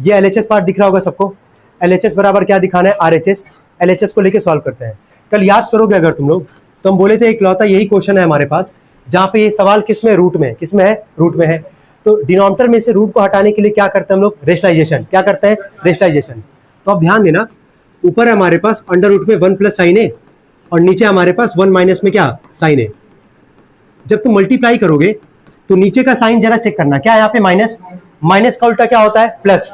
ये LHS part दिख रहा होगा सबको। LHS बराबर क्या दिखाना है, RHS। LHS को लेके सॉल्व करते हैं। कल याद करोगे अगर तुम लोग, तो हम बोले थे इकलौता यही क्वेश्चन है हमारे पास जहाँ पे ये सवाल किस में, रूट में, किस में है, रूट में है। तो डिनोमिनेटर में से रूट को हटाने के लिए क्या करते हैं हम लोग, रेशनलाइजेशन। क्या करते हैं, रेशनलाइजेशन। तो अब ध्यान देना, ऊपर है हमारे पास अंडर रूट में 1 प्लस साइन ए और नीचे हमारे पास 1 माइनस में क्या, साइन ए। जब तुम मल्टीप्लाई करोगे तो नीचे का साइन जरा चेक करना, क्या यहाँ पे माइनस, माइनस का उल्टा क्या होता है, प्लस।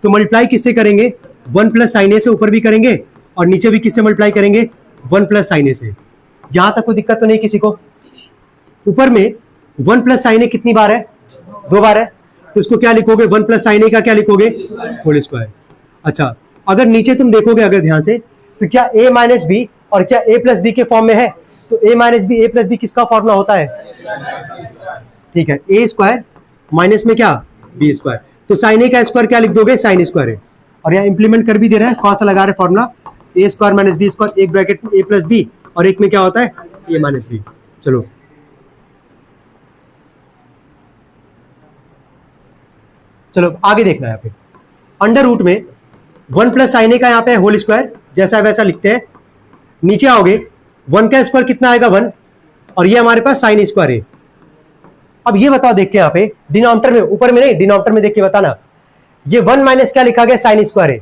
तो मल्टीप्लाई किससे करेंगे, 1 प्लस साइन ए से ऊपर भी करेंगे और नीचे भी किससे मल्टीप्लाई करेंगे, 1 प्लस साइन ए से। यहां तक कोई दिक्कत तो नहीं किसी को। ऊपर में 1 प्लस साइन ए कितनी बार है, 2 बार है, तो इसको क्या लिखोगे, 1 प्लस साइन ए का क्या लिखोगे, होल स्क्वायर। अच्छा, अगर नीचे तुम देखोगे अगर ध्यान से, तो क्या a माइनस बी और क्या a प्लस बी के फॉर्म में है, तो a minus B a plus B किसका फॉर्मूला होता है, ठीक है, a स्क्वायर माइनस में क्या, b स्क्वायर। तो साइन ए का स्क्वायर क्या लिख दोगे, साइन स्क्वायर है। और यहाँ इंप्लीमेंट कर भी दे रहा है, कौन सा लगा रहे formula, a square minus B square, एक ब्रैकेट में a प्लस बी और एक में क्या होता है, a माइनस बी। चलो चलो आगे देखना है। यहाँ पे अंडर रूट में 1 प्लस साइन ए का यहाँ पे होल स्क्वायर, जैसा वैसा लिखते हैं। नीचे आओगे 1 का स्क्वायर कितना आएगा, 1, और ये हमारे पास साइन स्क्वायर है। अब ये बताओ देख के यहाँ पे डिनोमिनेटर में, ऊपर में नहीं, डिनोमिनेटर में देख के बताना, ये 1 माइनस क्या लिखा गया, साइन स्क्वायर है।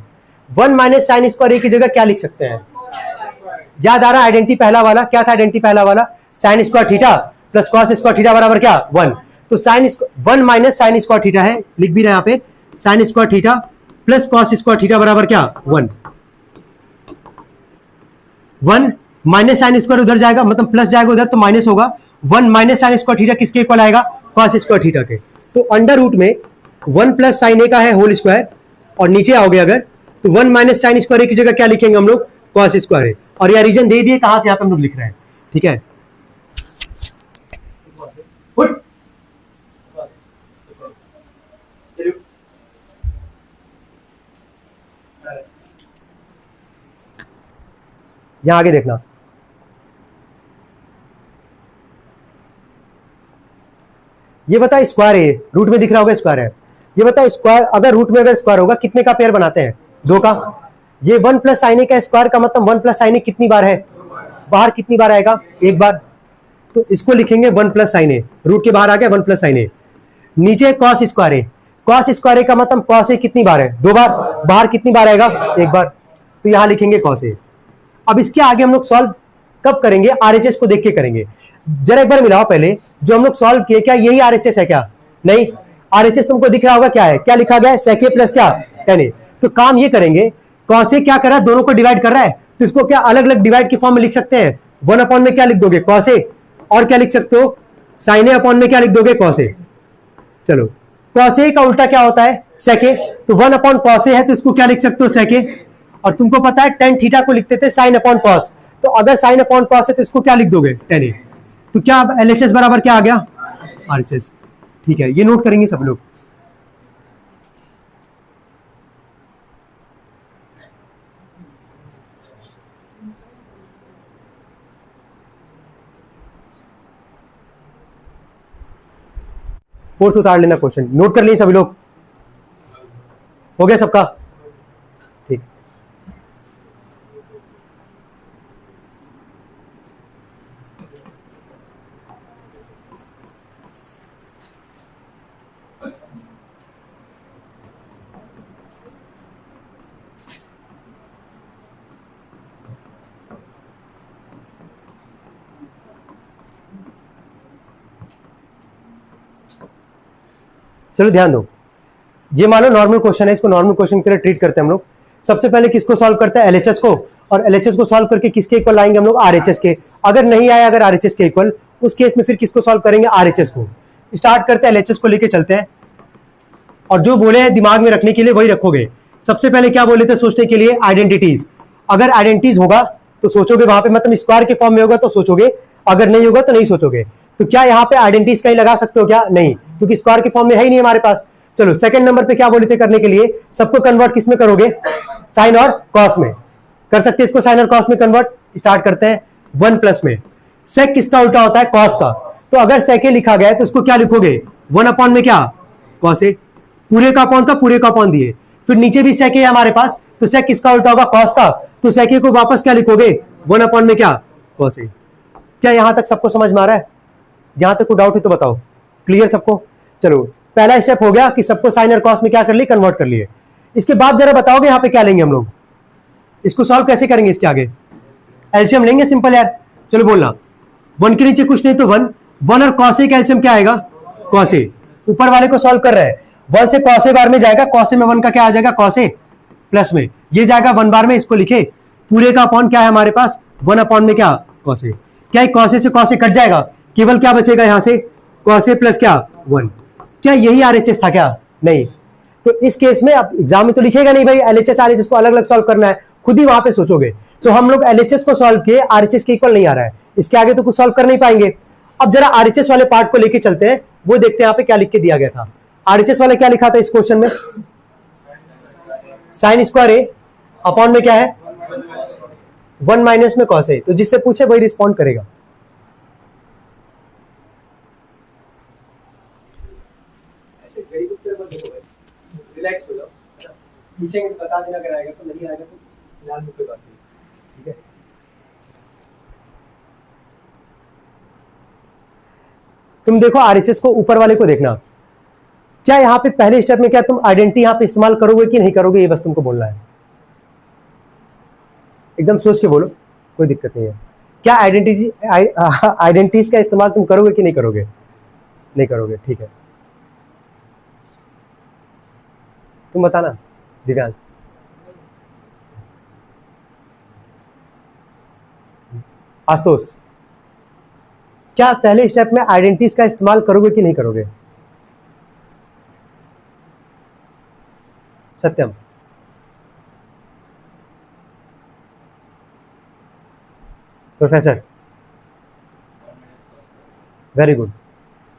1 माइनस साइन स्क्वायर ए की जगह क्या लिख सकते हैं, याद आ रहा है आइडेंटिटी पहला वाला, क्या था आइडेंटिटी पहला वाला, sine square theta plus cos square theta बराबर क्या, 1। तो sine 1 minus sine square theta है, लिख भी रहे यहाँ पे, sine square theta plus cos square theta बराबर क्या, 1। 1 माइनस साइन स्क्वायर उधर जाएगा, मतलब प्लस जाएगा उधर तो माइनस होगा। 1 माइनस साइन स्क्वायर थीटा किसके इक्वल आएगा, कॉस स्क्वायर थीटा के। तो अंडर रूट में 1 प्लस साइन ए का है होल स्क्वायर, और नीचे आओगे अगर तो 1 माइनस साइन स्क्वायर ए की जगह क्या लिखेंगे हम लोग, कॉस स्क्वायर है। और यह रीजन दे दिए कहां से, यहाँ पे हम लोग लिख रहे हैं, ठीक है। यहां आगे देखना, ये बता स्क्वायर है, रूट में दिख रहा होगा स्क्वायर है। ये बता स्क्वायर, अगर रूट में अगर स्क्वायर होगा कितने का पेयर बनाते हैं, 2 का। ये 1 प्लस साइन ए का स्क्वायर का मतलब 1 प्लस साइन ए कितनी बार है, बाहर कितनी बार आएगा, 1 बार। तो इसको लिखेंगे 1 प्लस साइन ए, रूट के बाहर आ गया 1 प्लस साइन ए। नीचे कॉस स्क्वायर है, कॉस स्क्वायर ए का मतलब कॉस ए कितनी बार है, 2 बार, बाहर कितनी बार आएगा, 1 बार। तो यहां लिखेंगे कॉस ए। अब इसके आगे हम लोग सॉल्व कब करेंगे, आरएचएस को देख के करेंगे। जरा एक बार मिलाओ पहले, जो हम लोग सॉल्व किए क्या यही आरएचएस है क्या, नहीं। आरएचएस तुमको दिख रहा होगा क्या है, क्या लिखा गया है, sec a प्लस क्या, tan a। तो काम ये करेंगे, cos a क्या कर रहा है, दोनों को डिवाइड कर रहा है, तो इसको क्या अलग अलग डिवाइड की फॉर्म में लिख सकते हैं। 1 अपॉन में क्या लिख दोगे, cos a, और क्या लिख सकते हो, sin a अपॉन में क्या लिख दोगे, cos a। चलो cos a का उल्टा क्या होता है, sec a, तो 1 अपॉन cos a है तो इसको क्या लिख सकते हो, sec a। और तुमको पता है tan थीटा को लिखते थे sin अपॉन cos, तो अगर sin अपॉन cos है तो इसको क्या लिख दोगे, tan a। तो क्या अब LHS बराबर क्या आ गया, RHS। ठीक है, ये नोट करेंगे सब लोग। फोर्थ उतार लेना, क्वेश्चन नोट कर लिए सभी लोग, हो गया सबका, ठीक। चलो ध्यान दो, ये मानो नॉर्मल क्वेश्चन है, इसको नॉर्मल क्वेश्चन की तरह ट्रीट करते हैं हम लोग। सबसे पहले किसको सॉल्व करते हैं, एलएचएस को, और एलएचएस को सॉल्व करके किसके इक्वल लाएंगे हम लोग, आरएचएस के। अगर नहीं आया अगर आरएचएस के इक्वल, उस केस में फिर किसको सॉल्व करेंगे, आरएचएस को। स्टार्ट करते हैं, एलएचएस को लेके चलते हैं, और जो बोले हैं दिमाग में रखने के लिए वही रखोगे। सबसे पहले क्या बोले थे सोचने के लिए, आइडेंटिटीज। अगर आइडेंटिटीज होगा तो सोचोगे वहां पे, मतलब स्क्वायर के फॉर्म में होगा तो सोचोगे, अगर नहीं होगा तो नहीं सोचोगे। तो क्या यहाँ पे आइडेंटिटीज कहीं लगा सकते हो क्या, नहीं, क्योंकि स्क्वायर के फॉर्म में है ही नहीं हमारे पास। चलो सेकंड नंबर पे क्या बोले थे करने के लिए, सबको कन्वर्ट किस में करोगे, साइन और कॉस में। कर सकते हैं इसको साइन और कॉस में कन्वर्ट। स्टार्ट करते हैं 1 प्लस में। सेक किसका उल्टा होता है, कॉस का। तो अगर सेक ए लिखा गया है तो उसको क्या लिखोगे, 1 अपॉन में क्या, कॉस ए। पूरे का अपॉन था, पूरे का अपॉन दिए, फिर नीचे भी sec a है हमारे पास, तो sec किसका उल्टा होगा? cos का। तो sec a को वापस क्या लिखोगे? 1 में क्या? cos a। क्या यहां तक सबको समझ में आ रहा है? यहां तक कोई डाउट है तो बताओ। क्लियर सबको? चलो पहला स्टेप हो गया कि सबको साइन और कॉस में क्या कर लिए? कन्वर्ट कर लिए। इसके बाद जरा बताओगे यहाँ पे क्या लेंगे हम लोग? इसको सॉल्व कैसे करेंगे? इसके आगे एलसीएम लेंगे, सिंपल यार। चलो बोलना, 1 के नीचे कुछ नहीं तो 1 और cos a का एलसीएम क्या आएगा? cos a। ऊपर वाले को सॉल्व कर रहे हैं, 1 से cos a बार में जाएगा, cos a में 1 का क्या आ जाएगा? cos a प्लस में ये जाएगा 1 बार में, इसको लिखे पूरे का अपॉन क्या है हमारे पास? 1 अपॉन में क्या? cos a। क्या cos a से cos a कट जाएगा, केवल क्या बचेगा यहां से? cos a प्लस क्या? 1। क्या यही आरएचएस था क्या? नहीं। तो इस केस में अब एग्जाम में तो लिखेगा नहीं भाई एलएचएस आरएचएस को अलग अलग सॉल्व करना है, खुद ही वहां पे सोचोगे। तो हम लोग एलएचएस को सॉल्व किए, आरएचएस के इक्वल नहीं आ रहा है, इसके आगे तो कुछ सॉल्व कर नहीं पाएंगे। अब जरा आरएचएस वाले पार्ट को लेके चलते हैं, वो देखते हैं यहाँ पे क्या लिख के दिया गया था। आरएचएस वाले क्या लिखा था इस क्वेश्चन में? साइन स्क्वायर ए अपॉन में क्या है? 1 माइनस में कॉस ए। तो जिससे पूछे वही रिस्पॉन्ड करेगा। रिलैक्स हो जाओ, पूछेंगे तो बता देना, अगर आएगा तो, नहीं आएगा तो फिलहाल में कोई बात नहीं, ठीक है। तुम देखो आरएचएस को, ऊपर वाले को देखना, क्या यहाँ पे पहले स्टेप में क्या तुम आइडेंटिटी यहाँ पे इस्तेमाल करोगे कि नहीं करोगे, ये बस तुमको बोलना है। एकदम सोच के बोलो, कोई दिक्कत नहीं है। क्या आइडेंटिटीज का इस्तेमाल तुम करोगे कि नहीं करोगे? नहीं करोगे, ठीक है। तुम बताना दिव्यांश। आशुतोष, क्या पहले स्टेप में आइडेंटिटीज का इस्तेमाल करोगे कि नहीं करोगे? सत्यम, प्रोफेसर, वेरी गुड।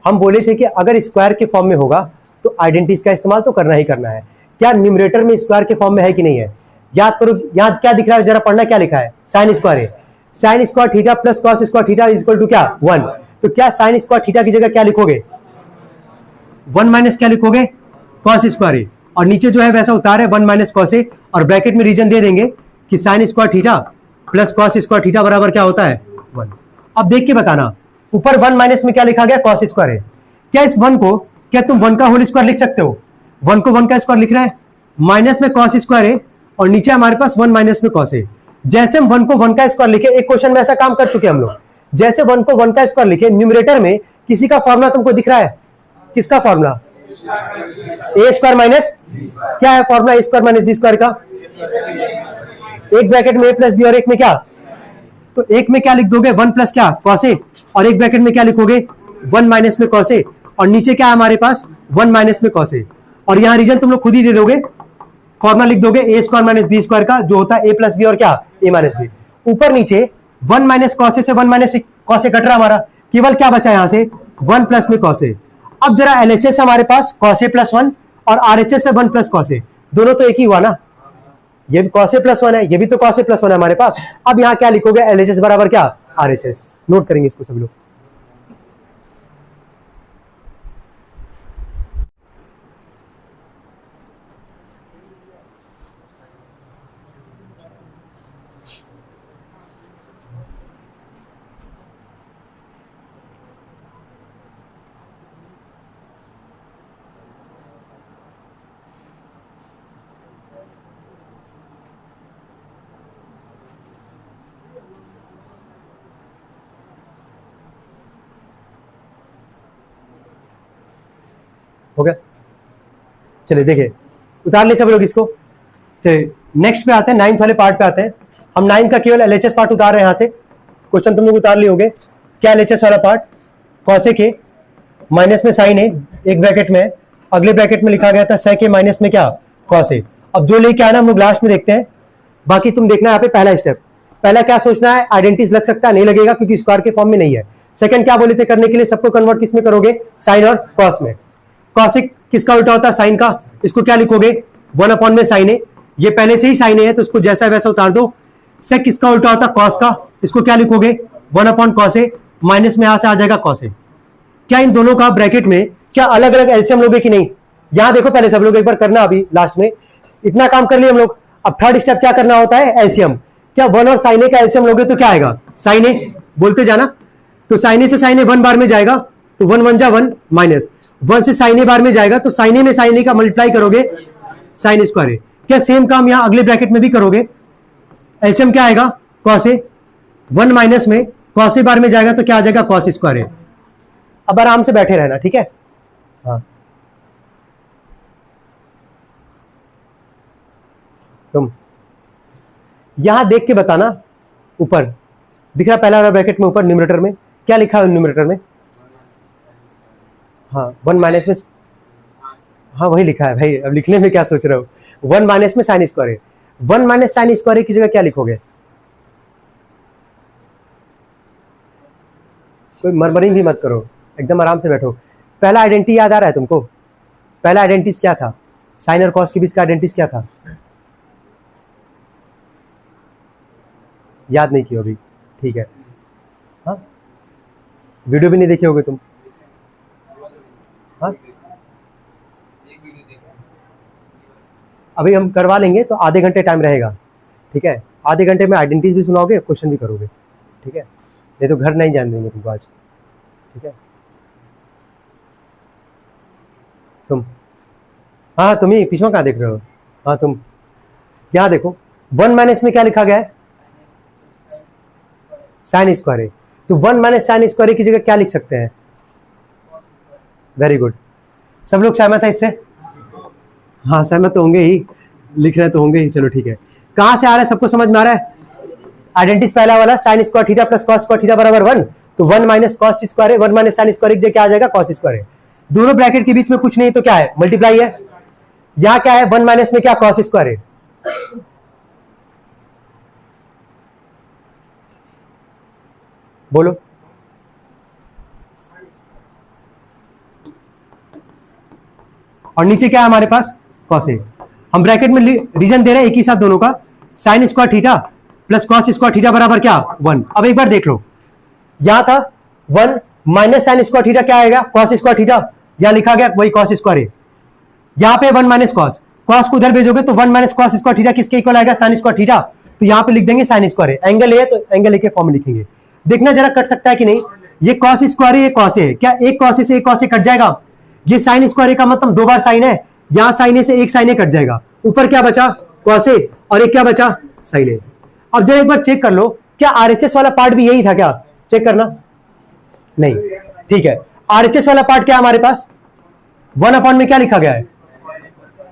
हम बोले थे कि अगर स्क्वायर के फॉर्म में होगा तो आइडेंटिटीज का इस्तेमाल तो करना ही करना है। क्या न्यूमरेटर में स्क्वायर के फॉर्म में है कि नहीं है? याद करो, यहां क्या दिख रहा है, जरा पढ़ना, क्या लिखा है? साइन स्क्वायर है, sine square theta plus cos square theta is equal to क्या? 1। तो क्या साइन स्क्वायर थीटा की जगह क्या लिखोगे? 1 माइनस क्या लिखोगे? कॉस स्क्वायर, और नीचे जो है वैसा उतार है 1 माइनस कॉस ए, और ब्रैकेट में रीजन दे देंगे कि sign square theta plus cos square theta बराबर क्या होता है? 1। अब देख के बताना, ऊपर 1 माइनस में क्या लिखा गया? कॉस स्क्वायर है। क्या इस 1 को, क्या तुम 1 का होल स्क्वायर लिख सकते हो? 1 को 1 का स्क्वायर लिख रहा है, माइनस में कॉस स्क्वायर है, और नीचे हमारे पास 1 माइनस में कॉस है। जैसे हम 1 को 1 का स्क्वायर लिखे, एक क्वेश्चन में ऐसा काम कर चुके हम लोग, जैसे 1 को 1 का स्क्वायर लिखे, न्यूमरेटर में किसी का फॉर्मूला तुमको दिख रहा है? किसका फॉर्मूला? ए स्क्वायर माइनस, क्या है फॉर्मूला? ए स्क्वायर माइनस बी स्क्वायर का। एक ब्रैकेट में ए प्लस बी और एक में क्या? तो एक में क्या लिख दोगे? 1 प्लस क्या? कॉस ए, और एक ब्रैकेट में क्या लिखोगे? 1 माइनस में कॉस ए, और नीचे क्या है हमारे पास? 1 माइनस में कॉस ए, और यहां रीजन तुम लोग खुद ही दे दोगे, फॉर्मूला लिख दोगे ए स्क्वायर माइनस बी स्क्वायर का, जो होता है ए प्लस बी और क्या? ए माइनस बी। ऊपर नीचे 1 माइनस कॉस ए से 1 माइनस कॉस ए कट रहा हमारा, केवल क्या बचा यहां से? 1 प्लस में कॉस ए। अब जरा एलएचएस हमारे पास कॉस ए प्लस 1 और आरएचएस है 1 प्लस कॉस ए, दोनों तो एक ही हुआ ना, ये भी कॉस ए प्लस 1 है, ये भी तो कॉस ए प्लस 1 है हमारे पास। अब यहां क्या लिखोगे? एलएचएस बराबर क्या? आरएचएस। नोट करेंगे इसको सभी लोग। हो गया? चलिए देखिए, उतार ले सब लोग इसको। चलिए नेक्स्ट पे आते हैं, 9th वाले पार्ट पे आते हैं। हम 9 का केवल एलएचएस पार्ट उतार रहे हैं। यहाँ से क्वेश्चन तुम लोग उतार लिए होंगे। क्या एलएचएस वाला पार्ट? कॉस ए के माइनस में साइन ए, एक ब्रैकेट में, अगले ब्रैकेट में लिखा गया था सेक ए माइनस में क्या? Cos A. अब जो लेके आना हम लोग लास्ट में देखते हैं, बाकी तुम देखना यहाँ पे पहला स्टेप। पहला क्या सोचना है? आइडेंटिटीज लग सकता है, नहीं लगेगा क्योंकि स्क्वायर के फॉर्म में नहीं है। सेकंड क्या बोले थे करने के लिए? सबको कन्वर्ट किस में करोगे? साइन और कॉस में। कॉसिक किसका उल्टा होता है? साइन का। इसको क्या लिखोगे? 1 अपॉन में साइन ए, ये पहले से ही साइन ए है तो उसको जैसा वैसा उतार दो। सेक किसका उल्टा होता है? कॉस का। इसको क्या लिखोगे? 1 अपॉन कॉस ए, माइनस में यहां से आ जाएगा कॉस ए। क्या इन दोनों का ब्रैकेट में क्या अलग अलग एलसीएम लोगे कि नहीं? यहां देखो पहले सब लोग एक बार करना, अभी लास्ट में इतना काम कर लिया हम लोग। अब थर्ड स्टेप क्या करना होता है, एलसीएम। क्या 1 और साइन ए का एलसीएम लोगे तो क्या आएगा, साइन ए, बोलते जाना। तो साइन ए से साइन ए 1 बार में जाएगा तो 1 1 जा 1 माइनस 1 से साइन ए बार में जाएगा तो साइन ए में साइन ए का मल्टीप्लाई करोगे साइन स्क्वायर ए। क्या सेम काम यहां अगले ब्रैकेट में भी करोगे, एलसीएम क्या आएगा, कॉस ए, 1 माइनस में कॉस ए बार में जाएगा तो क्या आ जाएगा, कॉस स्क्वायर ए। अब आराम से बैठे रहना, ठीक है। हाँ तुम यहां देख के बताना, ऊपर दिख रहा पहला वाला ब्रैकेट में ऊपर न्यूमरेटर में क्या लिखा है, न्यूमरेटर में हाँ 1 माइनस में, हाँ वही लिखा है भाई, अब लिखने में क्या सोच रहे हो, 1 माइनस में साइन स्क्वायर है, 1 माइनस साइन स्क्वायर की जगह क्या लिखोगे, कोई मरमरिंग भी मत करो, एकदम आराम से बैठो। पहला आइडेंटिटी याद आ रहा है तुमको, पहला आइडेंटिटी क्या था, साइन और कॉस के बीच का आइडेंटिटी क्या था, याद नहीं किया अभी, ठीक है। हाँ वीडियो भी नहीं देखे होगे तुम, हाँ अभी हम करवा लेंगे तो आधे घंटे टाइम रहेगा, ठीक है। आधे घंटे में आइडेंटिटीज भी सुनाओगे, क्वेश्चन भी करोगे, ठीक है। नहीं तो घर नहीं जान देंगे तुमको आज, ठीक है। तुम हाँ तुम ही पीछे कहाँ देख रहे हो, हाँ तुम यहाँ देखो, 1 माइनस में क्या लिखा गया है, साइन स्क्वायर है, तो 1 माइनस साइन स्क्वायर की जगह क्या लिख सकते हैं, वेरी गुड। सब लोग सहमत है इससे, हाँ सहमत तो होंगे ही, लिख रहे तो होंगे ही, चलो ठीक है। कहां से आ रहा है, सबको समझ में आ रहा है, आइडेंटिटी पहला वाला sine square theta plus cos square theta बराबर 1, तो 1 माइनस कॉस स्क्वायर है, 1 माइनस साइन स्क्वायर की जगह क्या आ जाएगा, कॉस स्क्वायर है। दोनों ब्रैकेट के बीच में कुछ नहीं तो क्या है, मल्टीप्लाई है। यहां क्या है, 1 माइनस में क्या, कॉस स्क्वायर है, बोलो और नीचे क्या है हमारे पास, कॉस ए। हम ब्रैकेट में रीजन दे रहे हैं एक ही साथ दोनों का, sign square theta plus cos square theta बराबर क्या, 1। अब एक बार देख लो, यहां था 1 माइनस साइन स्क्वायर थीटा क्या आएगा, कॉस स्क्वायर थीटा, यहां लिखा गया वही कॉस स्क्वायर है। यहां पे 1 माइनस कॉस, कॉस को उधर भेजोगे तो 1 माइनस कॉस स्क्वायर थीटा किसके इक्वल आएगा, साइन स्क्वायर थीटा, तो यहां पे लिख देंगे साइन स्क्वायर है। एंगल ए है तो एंगल ए के फॉर्म में लिखेंगे। देखना जरा कट सकता है कि नहीं, ये कॉस स्क्वायर है, ये कॉस है, क्या एक कॉस से एक कॉस कट जाएगा, ये साइन स्क्वायर का मतलब 2 बार साइन है, यहां साइन ए से एक साइन ए कट जाएगा, ऊपर क्या बचा, कॉस ए, और एक क्या बचा, साइन ए। अब जरा एक बार चेक कर लो, क्या आरएचएस वाला पार्ट भी यही था क्या, चेक करना, नहीं, ठीक है। आरएचएस वाला पार्ट क्या हमारे पास, 1 अपॉन में क्या लिखा गया है,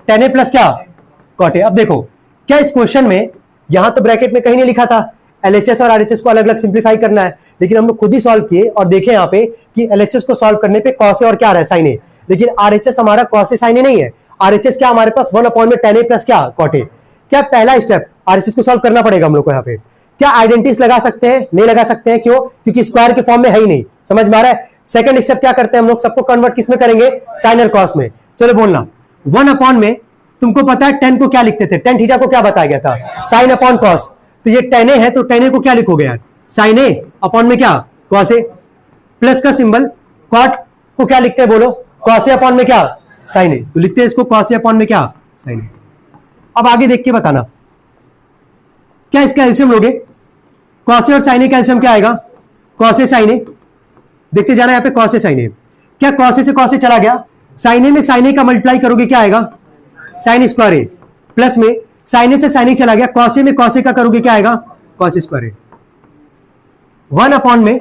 tan ए प्लस क्या, cot ए। अब देखो क्या इस क्वेश्चन में, यहां तो ब्रैकेट में कहीं नहीं लिखा था एलएचएस और आरएचएस को अलग अलग सिंप्लीफाई करना है, लेकिन हम लोग खुद ही सॉल्व किए और देखे यहाँ पे कि एलएचएस को सॉल्व करने पे कॉस ए और क्या आ रहा है, साइन ए, लेकिन आरएचएस हमारा कॉस ए साइन ए नहीं है, आरएचएस क्या हमारे पास 1 अपॉन में tan ए प्लस क्या, cot ए। क्या पहला स्टेप आरएचएस को सॉल्व करना पड़ेगा हम लोग को, यहाँ पे क्या आइडेंटिटीज लगा सकते हैं, नहीं लगा सकते हैं, क्यों, क्योंकि स्क्वायर के फॉर्म में है ही नहीं, समझ में आ रहा है। सेकंड स्टेप क्या करते हैं हम लोग, सबको कन्वर्ट किस में करेंगे, साइन और कॉस में। चलो बोलना, 1 अपॉन में तुमको पता है tan को क्या लिखते थे, tan थीटा को क्या बताया गया था, साइन अपॉन कॉस, तो ये tan ए है तो tan ए को क्या लिखोगे यार, साइन ए अपॉन में क्या, कॉस ए, प्लस का सिंबल, कॉट को क्या लिखते हैं बोलो, कॉस ए अपॉन में क्या, साइन ए, तो लिखते हैं इसको कॉस ए अपॉन में क्या, साइन ए। अब आगे देख के बताना, क्या इसका एलसीएम लोगे, कॉस ए और साइन ए का एलसीएम क्या आएगा, कॉस ए साइन ए, देखते जाना यहाँ पे कॉस ए साइन ए, क्या कॉस ए से कॉस ए चला गया, साइन ए में साइन ए का मल्टीप्लाई करोगे क्या आएगा, साइन स्क्वायर ए, प्लस में साइन ए से साइन ए चला गया, कॉस ए में कॉस ए का करोगे क्या आएगा, कॉस स्क्वायर ए। 1 अपॉन में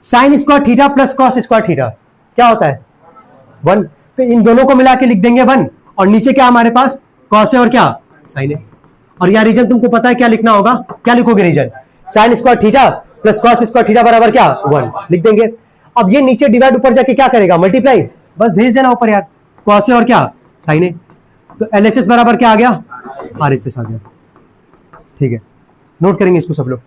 sign square theta plus cos square theta क्या होता है, 1, तो इन दोनों को मिला के लिख देंगे 1, और नीचे क्या हमारे पास, कॉस ए और क्या, साइन ए, और यह रीजन तुमको पता है क्या लिखना होगा, क्या लिखोगे reason, sine square theta plus cos square theta बराबर क्या, 1 लिख देंगे। अब ये नीचे डिवाइड ऊपर जाके क्या करेगा, मल्टीप्लाई, बस भेज देना ऊपर यार, कॉस ए और क्या, साइन ए, तो एलएचएस बराबर क्या आ गया, आरएचएस आ गया, ठीक है। नोट करेंगे इसको सब लोग।